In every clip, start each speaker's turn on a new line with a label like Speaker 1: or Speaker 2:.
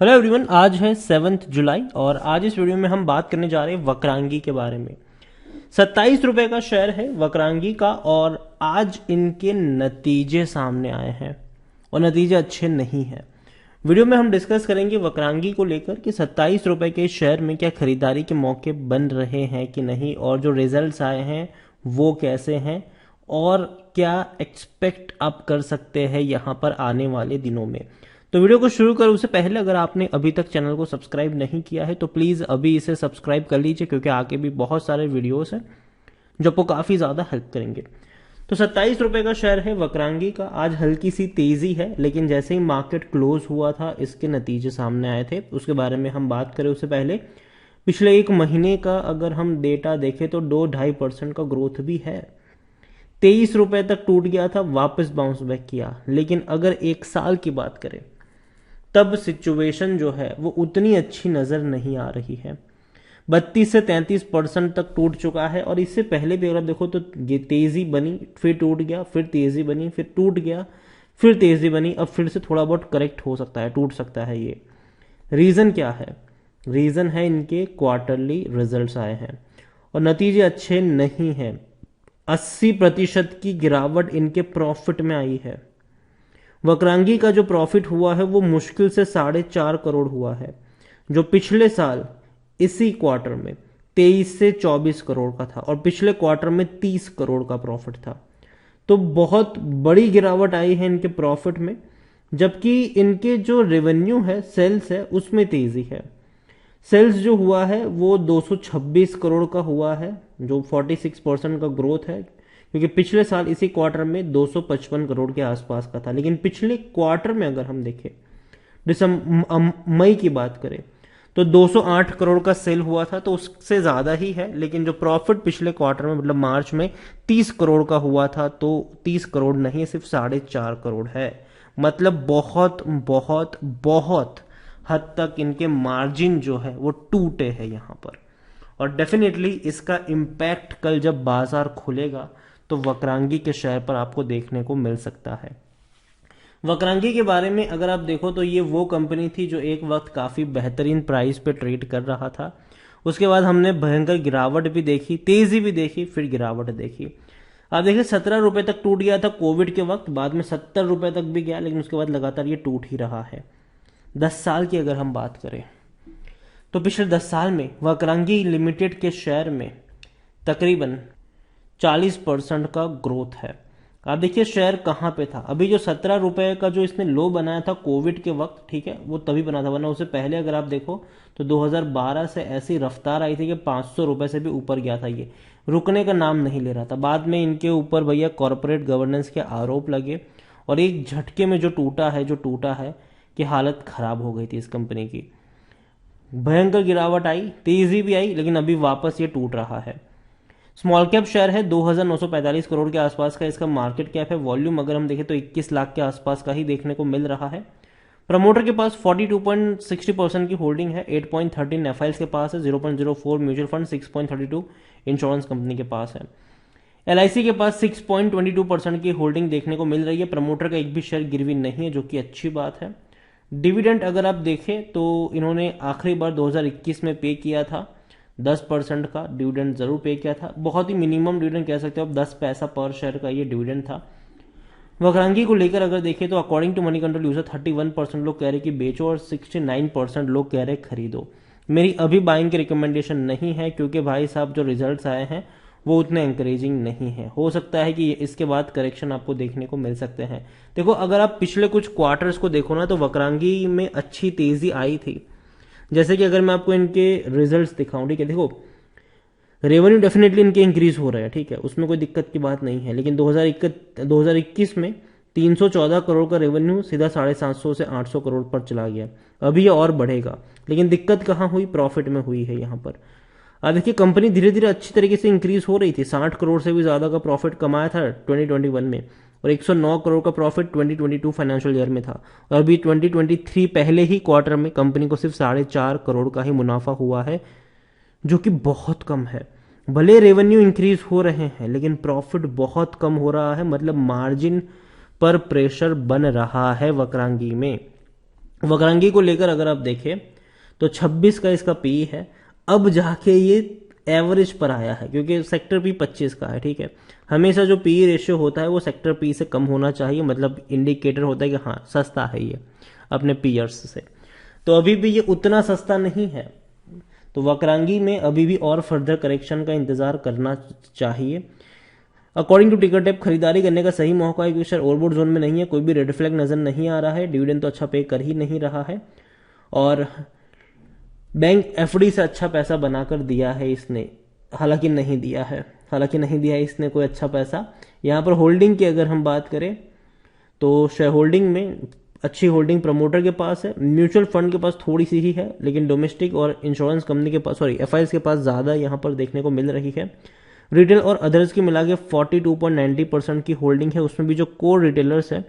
Speaker 1: Hello everyone, आज है 7 जुलाई और आज इस वीडियो में हम बात करने जा रहे हैं वक्रांगी के बारे में। 27 रुपए का शेयर है वक्रांगी का और आज इनके नतीजे सामने आए हैं और नतीजे अच्छे नहीं हैं। वीडियो में हम डिस्कस करेंगे वक्रांगी को लेकर कि 27 रुपए के शेयर में क्या खरीदारी के मौके बन रहे हैं कि नहीं, और जो रिजल्ट्स आए हैं वो कैसे हैं और क्या एक्सपेक्ट आप कर सकते हैं यहाँ पर आने वाले दिनों में। तो वीडियो को शुरू करें उससे पहले अगर आपने अभी तक चैनल को सब्सक्राइब नहीं किया है तो प्लीज़ अभी इसे सब्सक्राइब कर लीजिए, क्योंकि आगे भी बहुत सारे वीडियोस हैं जो आपको काफ़ी ज़्यादा हेल्प करेंगे। तो 27 रुपए का शेयर है वक्रांगी का। आज हल्की सी तेज़ी है, लेकिन जैसे ही मार्केट क्लोज हुआ था इसके नतीजे सामने आए थे। उसके बारे में हम बात करें उससे पहले पिछले एक महीने का अगर हम डेटा देखें तो 2-2.5% का ग्रोथ भी है। 23 रुपए तक टूट गया था, वापस बाउंस बैक किया। लेकिन अगर एक साल की बात करें तब सिचुएशन जो है वो उतनी अच्छी नजर नहीं आ रही है। 32 से 33% तक टूट चुका है और इससे पहले भी अगर आप देखो तो ये तेजी बनी, फिर टूट गया, फिर तेजी बनी, फिर टूट गया, फिर तेजी बनी। अब फिर से थोड़ा बहुत करेक्ट हो सकता है, टूट सकता है। ये रीजन क्या है? रीजन है इनके क्वार्टरली रिजल्ट्स आए हैं और नतीजे अच्छे नहीं हैं। 80% की गिरावट इनके प्रॉफिट में आई है। वक्रांगी का जो प्रॉफिट हुआ है वो मुश्किल से 4.5 करोड़ हुआ है, जो पिछले साल इसी क्वार्टर में 23 से 24 करोड़ का था और पिछले क्वार्टर में 30 करोड़ का प्रॉफिट था। तो बहुत बड़ी गिरावट आई है इनके प्रॉफिट में, जबकि इनके जो रेवेन्यू है, सेल्स है, उसमें तेजी है। सेल्स जो हुआ है वो 226 करोड़ का हुआ है, जो 46% का ग्रोथ है, क्योंकि पिछले साल इसी क्वार्टर में 255 करोड़ के आसपास का था। लेकिन पिछले क्वार्टर में अगर हम देखें, मई की बात करें तो 208 करोड़ का सेल हुआ था, तो उससे ज्यादा ही है। लेकिन जो प्रॉफिट पिछले क्वार्टर में मतलब मार्च में 30 करोड़ का हुआ था, तो 30 करोड़ नहीं, सिर्फ 4.5 करोड़ है। मतलब बहुत बहुत बहुत हद तक इनके मार्जिन जो है वो टूटे हैं यहां पर। और डेफिनेटली इसका इम्पैक्ट कल जब बाजार खुलेगा तो वक्रांगी के शेयर पर आपको देखने को मिल सकता है। वक्रांगी के बारे में अगर आप देखो तो ये वो कंपनी थी जो एक वक्त काफी बेहतरीन प्राइस पे ट्रेड कर रहा था। उसके बाद हमने भयंकर गिरावट भी देखी, तेजी भी देखी, फिर गिरावट देखी। आप देखिए 17 रुपए तक टूट गया था कोविड के वक्त, बाद में 70 रुपए तक भी गया, लेकिन उसके बाद लगातार ये टूट ही रहा है। 10 साल की अगर हम बात करें तो पिछले 10 साल में वक्रांगी लिमिटेड के शेयर में तकरीबन 40% का ग्रोथ है। आप देखिए शेयर कहाँ पे था। अभी जो 17 रुपए का जो इसने लो बनाया था कोविड के वक्त, ठीक है, वो तभी बना था, वरना उससे पहले अगर आप देखो तो 2012 से ऐसी रफ्तार आई थी कि 500 रुपए से भी ऊपर गया था। ये रुकने का नाम नहीं ले रहा था। बाद में इनके ऊपर भैया कॉरपोरेट गवर्नेंस के आरोप लगे और एक झटके में जो टूटा है कि हालत खराब हो गई थी इस कंपनी की। भयंकर गिरावट आई, तेजी भी आई, लेकिन अभी वापस ये टूट रहा है। स्मॉल कैप शेयर है, 2,945 करोड़ के आसपास का इसका मार्केट कैप है। वॉल्यूम अगर हम देखें तो 21 लाख के आसपास का ही देखने को मिल रहा है। प्रमोटर के पास 42.60% की होल्डिंग है, 8.13 एफआईएल्स के पास है, 0.04 म्यूचुअल फंड, 6.32 इंश्योरेंस कंपनी के पास है। एलआईसी के पास 6.22% की होल्डिंग देखने को मिल रही है। प्रमोटर का एक भी शेयर गिरवी नहीं है, जो कि अच्छी बात है। डिविडेंड अगर आप देखें तो इन्होंने आखिरी बार 2021 में पे किया था 10% का डिविडेंड जरूर पे किया था। बहुत ही मिनिमम डिविडेंड कह सकते हो आप, 10 पैसा पर शेयर का ये डिविडेंड था। वक्रांगी को लेकर अगर देखें तो according to Moneycontrol user 31% लोग कह रहे कि बेचो और 69% लोग कह रहे खरीदो। मेरी अभी बाइंग की रिकमेंडेशन नहीं है, क्योंकि भाई साहब जो रिजल्ट्स आए हैं वो उतने एंकरेजिंग नहीं है। हो सकता है कि इसके बाद करेक्शन आपको देखने को मिल सकते हैं। देखो अगर आप पिछले कुछ क्वार्टर्स को देखो ना तो वक्रांगी में अच्छी तेजी आई थी। जैसे कि अगर मैं आपको इनके रिजल्ट्स दिखाऊं, ठीक है, देखो रेवेन्यू डेफिनेटली इनके इंक्रीज हो रहा है, ठीक है, उसमें कोई दिक्कत की बात नहीं है। लेकिन 2021 में 314 करोड़ का रेवेन्यू सीधा 750 से 800 करोड़ पर चला गया। अभी ये और बढ़ेगा, लेकिन दिक्कत कहाँ हुई? प्रॉफिट में हुई है यहाँ पर। अब देखिए कंपनी धीरे धीरे अच्छी तरीके से इंक्रीज हो रही थी। 60 करोड़ से भी ज्यादा का प्रॉफिट कमाया था 2021 में और 109 करोड़ का प्रॉफिट 2022 फाइनेंशियल ईयर में था। और अभी 2023 पहले ही क्वार्टर में कंपनी को सिर्फ 4.5 करोड़ का ही मुनाफा हुआ है, जो कि बहुत कम है। भले रेवेन्यू इंक्रीज हो रहे हैं लेकिन प्रॉफिट बहुत कम हो रहा है, मतलब मार्जिन पर प्रेशर बन रहा है वक्रांगी में। वक्रांगी को लेकर अगर आप देखें तो 26 का इसका पी है, अब जाके ये एवरेज पर आया है क्योंकि सेक्टर पी 25 का है, ठीक है। हमेशा जो पी रेशियो होता है वो सेक्टर पी से कम होना चाहिए, मतलब इंडिकेटर होता है कि हाँ सस्ता है ये अपने पीयर्स से। तो अभी भी ये उतना सस्ता नहीं है, तो वक्रांगी में अभी भी और फर्दर करेक्शन का इंतजार करना चाहिए। अकॉर्डिंग टू टिकर टेप खरीदारी करने का सही मौका है क्योंकि शेयर ओवरबॉट जोन में नहीं है, कोई भी रेड फ्लैग नजर नहीं आ रहा है, डिविडेंड तो अच्छा पे कर ही नहीं रहा है, और बैंक एफडी से अच्छा पैसा बनाकर दिया है इसने, हालांकि नहीं दिया है इसने कोई अच्छा पैसा। यहाँ पर होल्डिंग की अगर हम बात करें तो शेयर होल्डिंग में अच्छी होल्डिंग प्रमोटर के पास है, म्यूचुअल फंड के पास थोड़ी सी ही है, लेकिन डोमेस्टिक और इंश्योरेंस कंपनी के पास, सॉरी एफआईएस के पास ज़्यादा यहाँ पर देखने को मिल रही है। रिटेल और अदर्स की मिला के 42.90% की होल्डिंग है, उसमें भी जो कोर रिटेलर्स है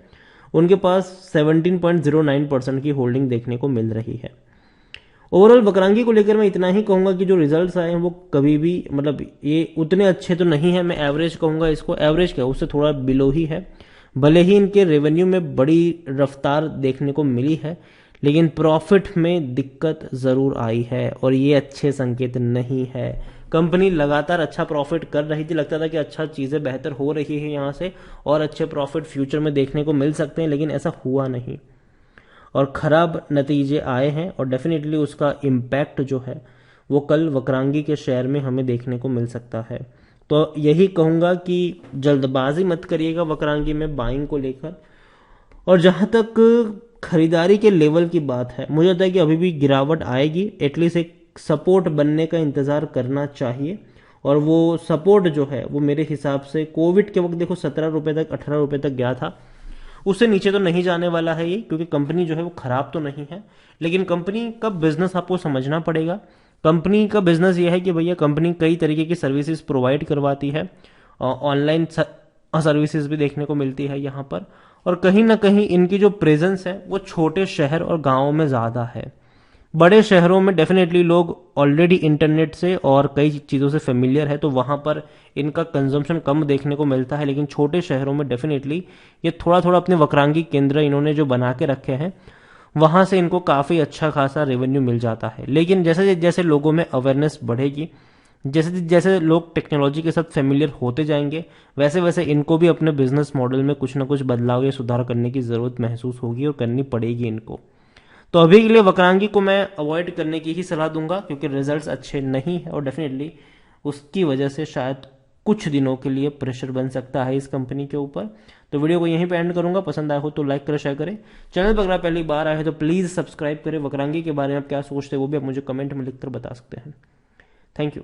Speaker 1: उनके पास 17.09% की होल्डिंग देखने को मिल रही है। ओवरऑल वक्रांगी को लेकर मैं इतना ही कहूंगा कि जो रिजल्ट्स आए हैं वो कभी भी, मतलब ये उतने अच्छे तो नहीं है, मैं एवरेज कहूंगा इसको, एवरेज क्या उससे थोड़ा बिलो ही है। भले ही इनके रेवेन्यू में बड़ी रफ्तार देखने को मिली है, लेकिन प्रॉफिट में दिक्कत जरूर आई है और ये अच्छे संकेत नहीं है। कंपनी लगातार अच्छा प्रॉफिट कर रही थी, लगता था कि अच्छा चीजें बेहतर हो रही है यहाँ से और अच्छे प्रॉफिट फ्यूचर में देखने को मिल सकते हैं, लेकिन ऐसा हुआ नहीं और खराब नतीजे आए हैं और डेफिनेटली उसका इम्पैक्ट जो है वो कल वक्रांगी के शेयर में हमें देखने को मिल सकता है। तो यही कहूंगा कि जल्दबाजी मत करिएगा वक्रांगी में बाइंग को लेकर। और जहां तक खरीदारी के लेवल की बात है, मुझे लगता है कि अभी भी गिरावट आएगी, एटलीस्ट एक सपोर्ट बनने का इंतजार करना चाहिए। और वो सपोर्ट जो है वो मेरे हिसाब से कोविड के वक्त देखो 17 रुपए तक 18 रुपए तक गया था, उससे नीचे तो नहीं जाने वाला है ये, क्योंकि कंपनी जो है वो खराब तो नहीं है, लेकिन कंपनी का बिजनेस आपको समझना पड़ेगा। कंपनी का बिजनेस ये है कि भैया कंपनी कई तरीके की सर्विसेज प्रोवाइड करवाती है, ऑनलाइन सर्विसेज भी देखने को मिलती है यहाँ पर, और कहीं ना कहीं इनकी जो प्रेजेंस है वो छोटे शहर और गांवों में ज़्यादा है। बड़े शहरों में डेफिनेटली लोग ऑलरेडी इंटरनेट से और कई चीज़ों से फेमिलियर है, तो वहाँ पर इनका कंजम्पशन कम देखने को मिलता है, लेकिन छोटे शहरों में डेफिनेटली ये थोड़ा थोड़ा अपने वक्रांगी केंद्र इन्होंने जो बना के रखे हैं वहाँ से इनको काफ़ी अच्छा खासा रेवेन्यू मिल जाता है। लेकिन जैसे जैसे लोगों में अवेयरनेस बढ़ेगी, जैसे जैसे लोग टेक्नोलॉजी के साथ फेमिलियर होते जाएंगे, वैसे वैसे इनको भी अपने बिजनेस मॉडल में कुछ ना कुछ बदलाव या सुधार करने की ज़रूरत महसूस होगी और करनी पड़ेगी इनको। तो अभी के लिए वक्रांगी को मैं अवॉइड करने की ही सलाह दूंगा, क्योंकि रिजल्ट्स अच्छे नहीं है और डेफिनेटली उसकी वजह से शायद कुछ दिनों के लिए प्रेशर बन सकता है इस कंपनी के ऊपर। तो वीडियो को यहीं पे एंड करूंगा, पसंद आया हो तो लाइक करें, शेयर करें। चैनल पर अगर आप पहली बार आए हैं तो प्लीज़ सब्सक्राइब करें। वक्रांगी के बारे में आप क्या सोचते हैं वो भी आप मुझे कमेंट में लिखकर बता सकते हैं। Thank you.